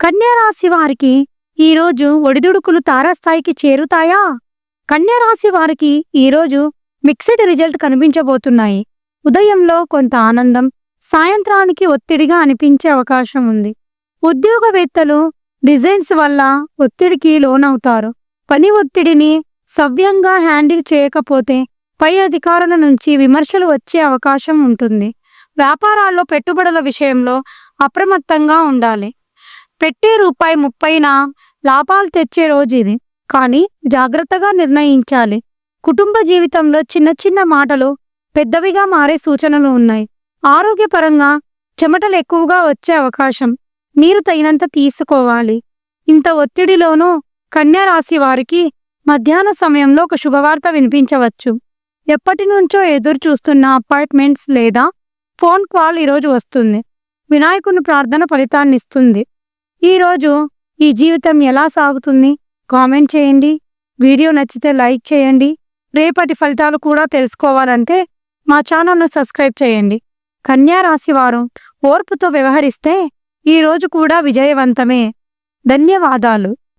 కన్యా రాశి వారికి ఈరోజు ఒడిదుడుకులు తారాస్థాయికి చేరుతాయా? కన్యా రాశి వారికి ఈరోజు మిక్స్డ్ రిజల్ట్ కనిపించబోతున్నాయి. ఉదయంలో కొంత ఆనందం, సాయంత్రానికి ఒత్తిడిగా అనిపించే అవకాశం ఉంది. ఉద్యోగవేత్తలు డిజైన్స్ వల్ల ఒత్తిడికి లోనవుతారు. పని ఒత్తిడిని సవ్యంగా హ్యాండిల్ చేయకపోతే పై అధికారుల నుంచి విమర్శలు వచ్చే అవకాశం ఉంటుంది. వ్యాపారాల్లో పెట్టుబడుల విషయంలో అప్రమత్తంగా ఉండాలి. పెట్టే రూపాయి 30న లాభాలు తెచ్చే రోజు ఇది, కానీ జాగ్రత్తగా నిర్ణయించాలి. కుటుంబ జీవితంలో చిన్న చిన్న మాటలు పెద్దవిగా మారే సూచనలు ఉన్నాయి. ఆరోగ్యపరంగా చెమటలు ఎక్కువగా వచ్చే అవకాశం, నీరు తగినంత తీసుకోవాలి. ఇంత ఒత్తిడిలోనూ కన్యా రాశి వారికి మధ్యాహ్న సమయంలో ఒక శుభవార్త వినిపించవచ్చు. ఎప్పటి నుంచో ఎదురు చూస్తున్న అపాయింట్మెంట్స్ లేదా ఫోన్ కాల్ ఈరోజు వస్తుంది. వినాయకుని ప్రార్థన ఫలితాన్నిస్తుంది. ఈరోజు ఈ జీవితం ఎలా సాగుతుంది కామెంట్ చేయండి. వీడియో నచ్చితే లైక్ చేయండి. రేపటి ఫలితాలు కూడా తెలుసుకోవాలంటే మా ఛానల్ను సబ్స్క్రైబ్ చేయండి. కన్యా రాశి వారు ఓర్పుతో వ్యవహరిస్తే ఈరోజు కూడా విజయవంతమే. ధన్యవాదాలు.